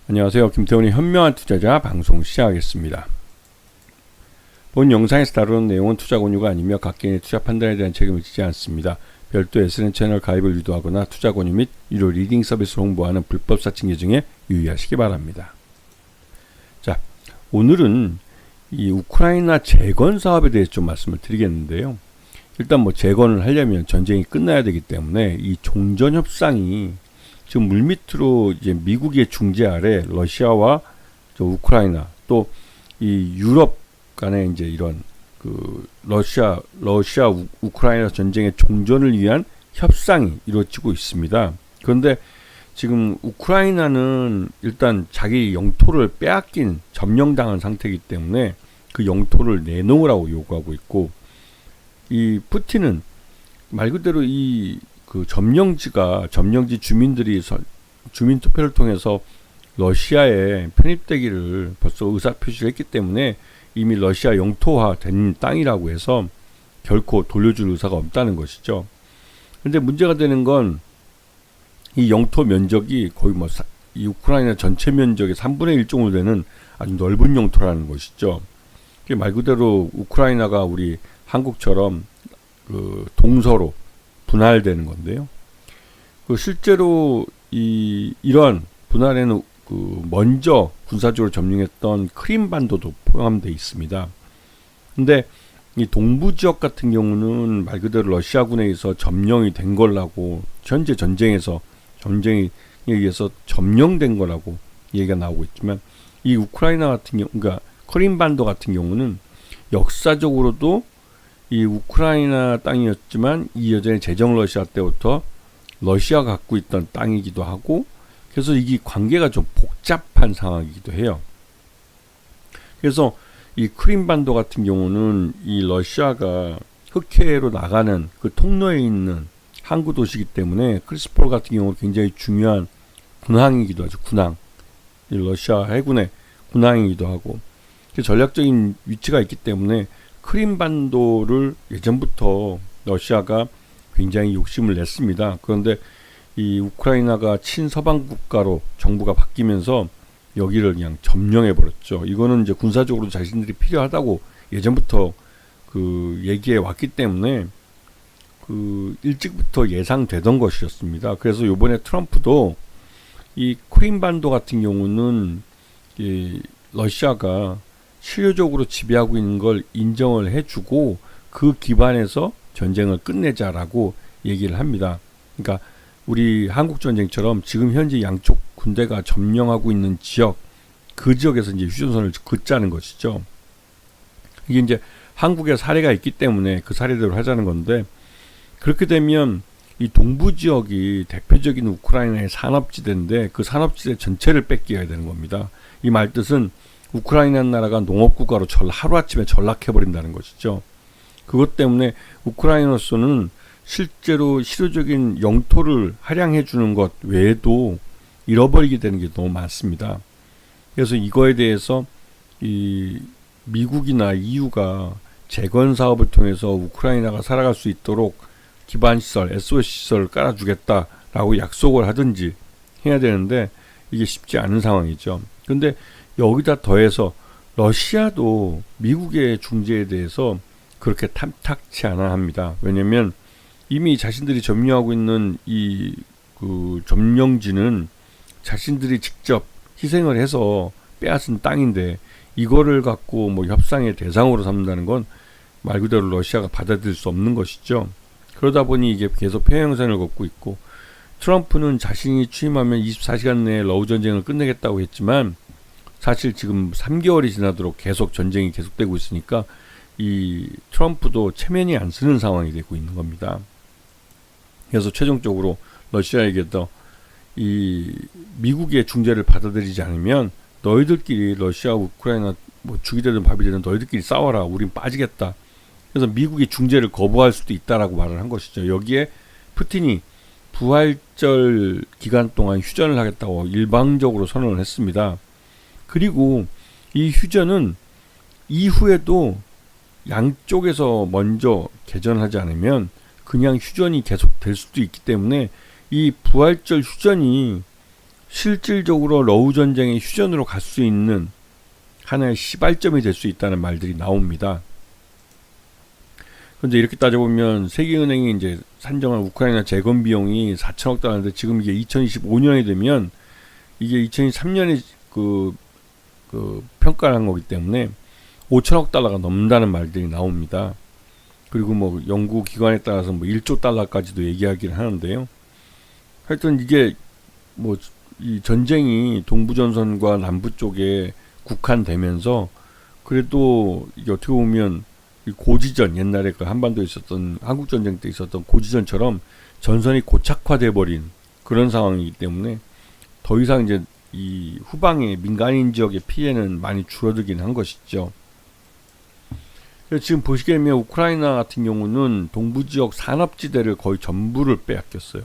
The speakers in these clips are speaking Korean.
안녕하세요. 김태훈의 현명한 투자자 방송 시작하겠습니다. 본 영상에서 다루는 내용은 투자 권유가 아니며 각 개인의 투자 판단에 대한 책임을 지지 않습니다. 별도 SN 채널 가입을 유도하거나 투자 권유 및 유료 리딩 서비스를 홍보하는 불법 사칭 계정에 유의하시기 바랍니다. 자, 오늘은 이 우크라이나 재건 사업에 대해서 좀 말씀을 드리겠는데요. 일단 재건을 하려면 전쟁이 끝나야 되기 때문에 이 종전 협상이 지금 물밑으로 이제 미국의 중재 아래 러시아와 우크라이나 또 이 유럽 간에 이제 이런 그 러시아 우크라이나 전쟁의 종전을 위한 협상이 이루어지고 있습니다. 그런데 지금 우크라이나는 일단 자기 영토를 빼앗긴 점령당한 상태이기 때문에 그 영토를 내놓으라고 요구하고 있고, 이 푸틴은 말 그대로 이 그 점령지 주민들이 주민 투표를 통해서 러시아에 편입되기를 벌써 의사 표시를 했기 때문에 이미 러시아 영토화 된 땅이라고 해서 결코 돌려줄 의사가 없다는 것이죠. 그런데 문제가 되는 건 이 영토 면적이 거의 이 우크라이나 전체 면적의 3분의 1 정도 되는 아주 넓은 영토라는 것이죠. 말 그대로 우크라이나가 우리 한국처럼 그 동서로 분할되는 건데요. 실제로 이런 분할에는 먼저 군사적으로 점령했던 크림반도도 포함되어 있습니다. 근데 이 동부 지역 같은 경우는 말 그대로 러시아군에 의해서 점령이 된 거라고, 현재 전쟁에 의해서 점령된 거라고 얘기가 나오고 있지만, 이 우크라이나 같은 경우, 그러니까 크림반도 같은 경우는 역사적으로도 이 우크라이나 땅이었지만 이 여전히 제정 러시아 때부터 러시아가 갖고 있던 땅이기도 하고, 그래서 이게 관계가 좀 복잡한 상황이기도 해요. 그래서 이 크림반도 같은 경우는 이 러시아가 흑해로 나가는 그 통로에 있는 항구 도시이기 때문에 크리스폴 같은 경우는 굉장히 중요한 군항이기도 하죠. 군항. 이 러시아 해군의 군항이기도 하고, 전략적인 위치가 있기 때문에 크림반도를 예전부터 러시아가 굉장히 욕심을 냈습니다. 그런데 이 우크라이나가 친서방 국가로 정부가 바뀌면서 여기를 그냥 점령해 버렸죠. 이거는 이제 군사적으로 자신들이 필요하다고 예전부터 그 얘기해 왔기 때문에 그 일찍부터 예상되던 것이었습니다. 그래서 이번에 트럼프도 이 크림반도 같은 경우는 이 러시아가 실효적으로 지배하고 있는 걸 인정을 해주고 그 기반에서 전쟁을 끝내자라고 얘기를 합니다. 그러니까 우리 한국 전쟁처럼 지금 현재 양쪽 군대가 점령하고 있는 지역, 그 지역에서 이제 휴전선을 긋자는 것이죠. 이게 이제 한국의 사례가 있기 때문에 그 사례대로 하자는 건데, 그렇게 되면 이 동부 지역이 대표적인 우크라이나의 산업지대인데 그 산업지대 전체를 뺏겨야 되는 겁니다. 이 말뜻은 우크라이나 나라가 농업국가로 하루아침에 전락해버린다는 것이죠. 그것 때문에 우크라이나로서는 실제로 실효적인 영토를 할양해 주는 것 외에도 잃어버리게 되는 게 너무 많습니다. 그래서 이거에 대해서 이 미국이나 EU가 재건 사업을 통해서 우크라이나가 살아갈 수 있도록 기반시설, SOS시설을 깔아주겠다라고 약속을 하든지 해야 되는데 이게 쉽지 않은 상황이죠. 근데 여기다 더해서 러시아도 미국의 중재에 대해서 그렇게 탐탁치 않아 합니다. 왜냐면 이미 자신들이 점령하고 있는 이 그 점령지는 자신들이 직접 희생을 해서 빼앗은 땅인데 이거를 갖고 협상의 대상으로 삼는다는 건 말 그대로 러시아가 받아들일 수 없는 것이죠. 그러다 보니 이게 계속 폐행선을 걷고 있고, 트럼프는 자신이 취임하면 24시간 내에 러우 전쟁을 끝내겠다고 했지만 사실 지금 3개월이 지나도록 계속 전쟁이 계속되고 있으니까 이 트럼프도 체면이 안 쓰는 상황이 되고 있는 겁니다. 그래서 최종적으로 러시아에게도 이 미국의 중재를 받아들이지 않으면 너희들끼리 러시아, 우크라이나 죽이 되든 밥이 되든 너희들끼리 싸워라. 우린 빠지겠다. 그래서 미국이 중재를 거부할 수도 있다라고 말을 한 것이죠. 여기에 푸틴이 부활절 기간 동안 휴전을 하겠다고 일방적으로 선언을 했습니다. 그리고 이 휴전은 이후에도 양쪽에서 먼저 개전하지 않으면 그냥 휴전이 계속 될 수도 있기 때문에 이 부활절 휴전이 실질적으로 러우 전쟁의 휴전으로 갈 수 있는 하나의 시발점이 될 수 있다는 말들이 나옵니다. 그런데 이렇게 따져보면 세계은행이 이제 산정한 우크라이나 재건 비용이 4천억 달러인데 지금 이게 2025년이 되면 이게 2023년에 그 평가를 한 거기 때문에 5천억 달러가 넘는다는 말들이 나옵니다. 그리고 뭐 연구 기관에 따라서 뭐 1조 달러까지도 얘기하기는 하는데요. 하여튼 이게 뭐 이 전쟁이 동부전선과 남부 쪽에 국한되면서 그래도 이게 어떻게 보면 이 고지전, 옛날에 그 한반도에 있었던 한국전쟁 때 있었던 고지전처럼 전선이 고착화돼 버린 그런 상황이기 때문에 더 이상 이제 이 후방의 민간인 지역의 피해는 많이 줄어들긴 한 것이죠. 그래서 지금 보시게 되면 우크라이나 같은 경우는 동부 지역 산업지대를 거의 전부를 빼앗겼어요.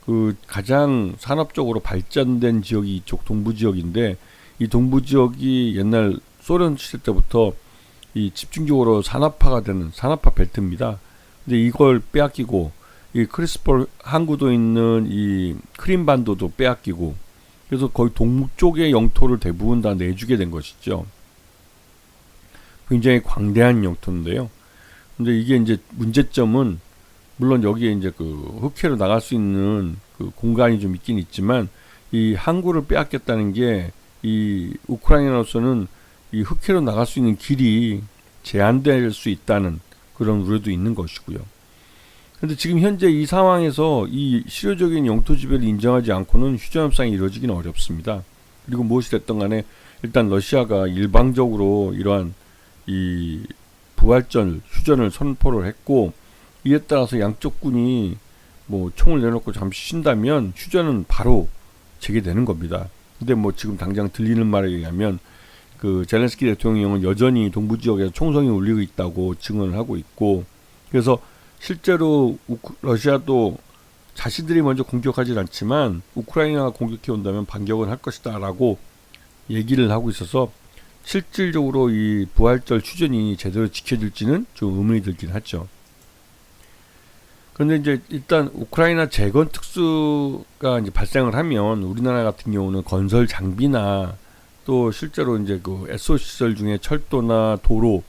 그 가장 산업적으로 발전된 지역이 이쪽 동부 지역인데, 이 동부 지역이 옛날 소련 시대 때부터 이 집중적으로 산업화가 되는 산업화 벨트입니다. 근데 이걸 빼앗기고, 이 크리스폴 항구도 있는 이 크림반도도 빼앗기고, 그래서 거의 동쪽의 영토를 대부분 다 내주게 된 것이죠. 굉장히 광대한 영토인데요. 근데 이게 이제 문제점은, 물론 여기에 이제 그 흑해로 나갈 수 있는 그 공간이 좀 있긴 있지만, 이 항구를 빼앗겼다는 게 이 우크라이나로서는 이 흑해로 나갈 수 있는 길이 제한될 수 있다는 그런 우려도 있는 것이고요. 그런데 지금 현재 이 상황에서 이 실효적인 영토 지배를 인정하지 않고는 휴전 협상이 이루어지기는 어렵습니다. 그리고 무엇이 됐든 간에 일단 러시아가 일방적으로 이러한 이 부활전 휴전을 선포를 했고, 이에 따라서 양쪽 군이 뭐 총을 내놓고 잠시 쉰다면 휴전은 바로 재개되는 겁니다. 근데 뭐 지금 당장 들리는 말에 의하면 그 젤렌스키 대통령은 여전히 동부 지역에서 총성이 울리고 있다고 증언을 하고 있고, 그래서 실제로 러시아도 자신들이 먼저 공격하진 않지만 우크라이나가 공격해 온다면 반격은 할 것이다 라고 얘기를 하고 있어서 실질적으로 이 부활절 휴전이 제대로 지켜질지는 좀 의문이 들긴 하죠. 그런데 이제 일단 우크라이나 재건 특수가 이제 발생을 하면 우리나라 같은 경우는 건설 장비나 또 실제로 이제 그 SO 시설 중에 철도나 도로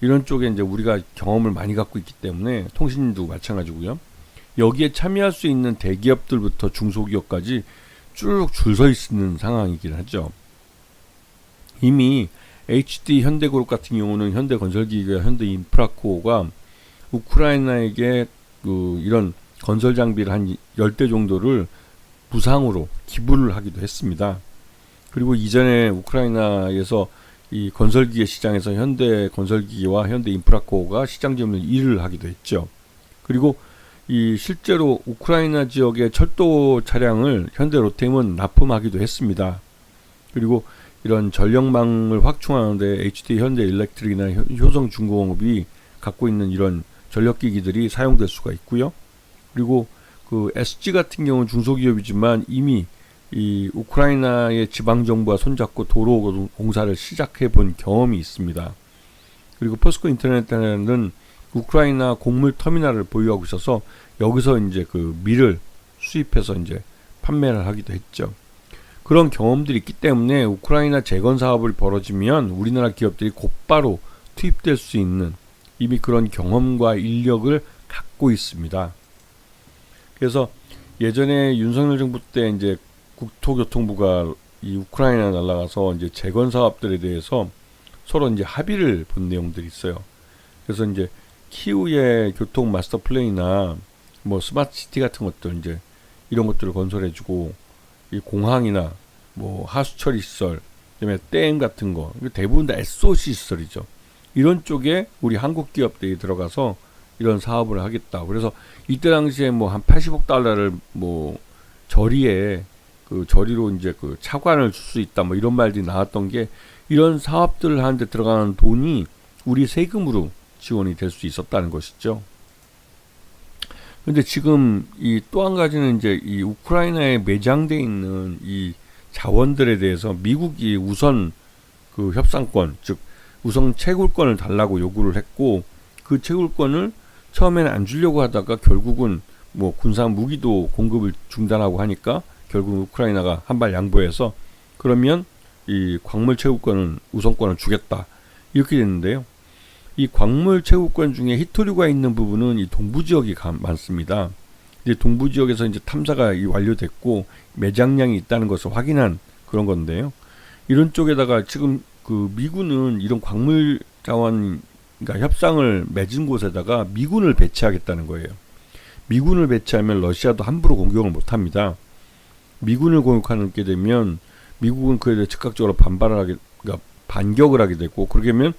이런 쪽에 이제 우리가 경험을 많이 갖고 있기 때문에, 통신도 마찬가지고요. 여기에 참여할 수 있는 대기업들부터 중소기업까지 쭉 줄 서 있는 상황이긴 하죠. 이미 HD 현대그룹 같은 경우는 현대건설기계와 현대인프라코가 우크라이나에게 그 이런 건설 장비를 한 10대 정도를 무상으로 기부를 하기도 했습니다. 그리고 이전에 우크라이나에서 이 건설기계 시장에서 현대건설기계와 현대인프라코가 시장 점유율 1위를 하기도 했죠. 그리고 이 실제로 우크라이나 지역의 철도 차량을 현대로템은 납품하기도 했습니다. 그리고 이런 전력망을 확충하는데 HD 현대일렉트릭이나 효성중공업이 갖고 있는 이런 전력기기들이 사용될 수가 있고요. 그리고 그 SG 같은 경우는 중소기업이지만 이미 이 우크라이나의 지방정부와 손잡고 도로 공사를 시작해 본 경험이 있습니다. 그리고 포스코 인터넷에는 우크라이나 곡물 터미널을 보유하고 있어서 여기서 이제 그 밀을 수입해서 이제 판매를 하기도 했죠. 그런 경험들이 있기 때문에 우크라이나 재건 사업을 벌어지면 우리나라 기업들이 곧바로 투입될 수 있는 이미 그런 경험과 인력을 갖고 있습니다. 그래서 예전에 윤석열 정부 때 이제 국토교통부가 이 우크라이나 날아가서 이제 재건 사업들에 대해서 서로 이제 합의를 본 내용들이 있어요. 그래서 이제 키우의 교통 마스터 플랜이나 뭐 스마트 시티 같은 것들 이제 이런 것들을 건설해주고, 이 공항이나 뭐 하수처리 시설, 그다음에 댐 같은 거, 대부분 다 SOC 시설이죠. 이런 쪽에 우리 한국 기업들이 들어가서 이런 사업을 하겠다. 그래서 이때 당시에 뭐 한 80억 달러를 뭐 저리에 그 저리로 이제 그 차관을 줄 수 있다. 뭐 이런 말들이 나왔던 게, 이런 사업들을 하는데 들어가는 돈이 우리 세금으로 지원이 될 수 있었다는 것이죠. 근데 지금 이 또 한 가지는 이제 이 우크라이나에 매장돼 있는 이 자원들에 대해서 미국이 우선 그 협상권, 즉 우선 채굴권을 달라고 요구를 했고, 그 채굴권을 처음에는 안 주려고 하다가 결국은 뭐 군사 무기도 공급을 중단하고 하니까 결국 우크라이나가 한 발 양보해서 그러면 이 광물 채굴권은 우선권을 주겠다 이렇게 됐는데요. 이 광물 채굴권 중에 히토류가 있는 부분은 이 동부 지역이 많습니다. 이제 동부 지역에서 이제 탐사가 완료됐고 매장량이 있다는 것을 확인한 그런 건데요. 이런 쪽에다가 지금 그 미군은 이런 광물 자원 그러니까 협상을 맺은 곳에다가 미군을 배치하겠다는 거예요. 미군을 배치하면 러시아도 함부로 공격을 못합니다. 미군을 공격하게 되면 미국은 그에 대해 즉각적으로 그러니까 반격을 하게 되고 그렇게 되면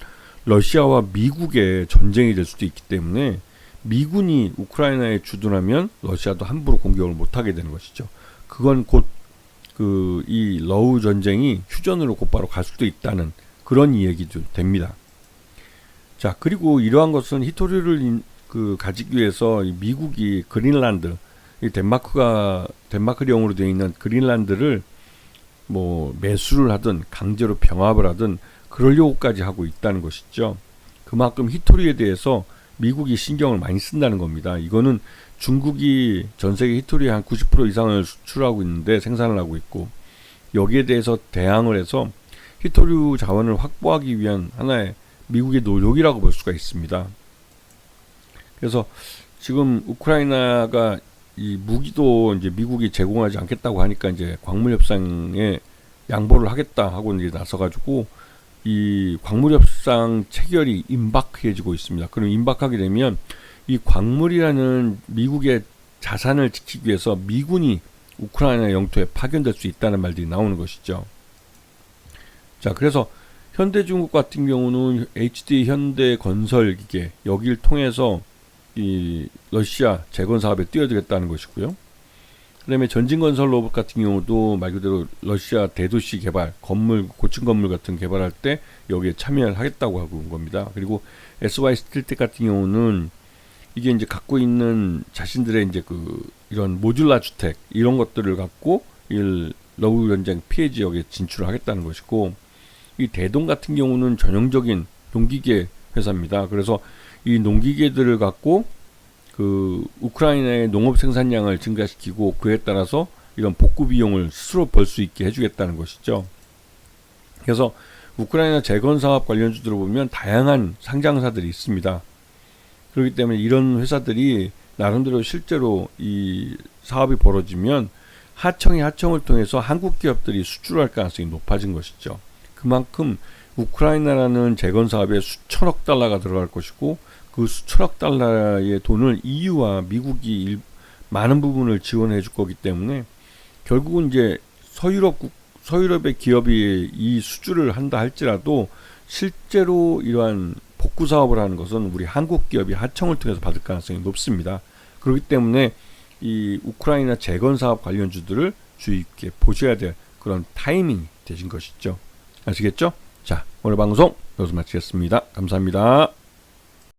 러시아와 미국의 전쟁이 될 수도 있기 때문에 미군이 우크라이나에 주둔하면 러시아도 함부로 공격을 못하게 되는 것이죠. 그건 곧 이 러우 전쟁이 휴전으로 곧바로 갈 수도 있다는 그런 이야기도 됩니다. 자, 그리고 이러한 것은 히토류를 가지기 위해서 미국이 그린란드, 덴마크령으로 되어 있는 그린란드를 뭐 매수를 하든 강제로 병합을 하든 그러려고까지 하고 있다는 것이죠. 그만큼 히토류에 대해서 미국이 신경을 많이 쓴다는 겁니다. 이거는 중국이 전 세계 히토류의 한 90% 이상을 수출하고 있는데 생산을 하고 있고 여기에 대해서 대항을 해서 히토류 자원을 확보하기 위한 하나의 미국의 노력이라고 볼 수가 있습니다. 그래서 지금 우크라이나가 이 무기도 이제 미국이 제공하지 않겠다고 하니까 이제 광물 협상에 양보를 하겠다 하고 이제 나서가지고 이 광물 협상 체결이 임박해지고 있습니다. 그럼 임박하게 되면 이 광물이라는 미국의 자산을 지키기 위해서 미군이 우크라이나 영토에 파견될 수 있다는 말들이 나오는 것이죠. 자, 그래서 현대중국 같은 경우는 HD 현대건설기계 여기를 통해서 이 러시아 재건 사업에 뛰어들겠다는 것이고요. 그다음에 전진건설 로봇 같은 경우도 말 그대로 러시아 대도시 개발, 건물, 고층 건물 같은 개발할 때 여기에 참여를 하겠다고 하고 온 겁니다. 그리고 SY 스틸텍 같은 경우는 이게 이제 갖고 있는 자신들의 이제 이런 모듈라 주택 이런 것들을 갖고 러우 전쟁 피해 지역에 진출을 하겠다는 것이고, 이 대동 같은 경우는 전형적인 농기계 회사입니다. 그래서 이 농기계들을 갖고 우크라이나의 농업 생산량을 증가시키고 그에 따라서 이런 복구 비용을 스스로 벌 수 있게 해주겠다는 것이죠. 그래서 우크라이나 재건 사업 관련주들을 보면 다양한 상장사들이 있습니다. 그렇기 때문에 이런 회사들이 나름대로 실제로 이 사업이 벌어지면 하청을 통해서 한국 기업들이 수출할 가능성이 높아진 것이죠. 그만큼 우크라이나라는 재건 사업에 수천억 달러가 들어갈 것이고 그 수천억 달러의 돈을 EU와 미국이 많은 부분을 지원해 줄 거기 때문에 결국은 이제 서유럽의 기업이 이 수주를 한다 할지라도 실제로 이러한 복구 사업을 하는 것은 우리 한국 기업이 하청을 통해서 받을 가능성이 높습니다. 그렇기 때문에 이 우크라이나 재건 사업 관련주들을 주의 깊게 보셔야 될 그런 타이밍이 되신 것이죠. 아시겠죠? 자, 오늘 방송 여기서 마치겠습니다. 감사합니다.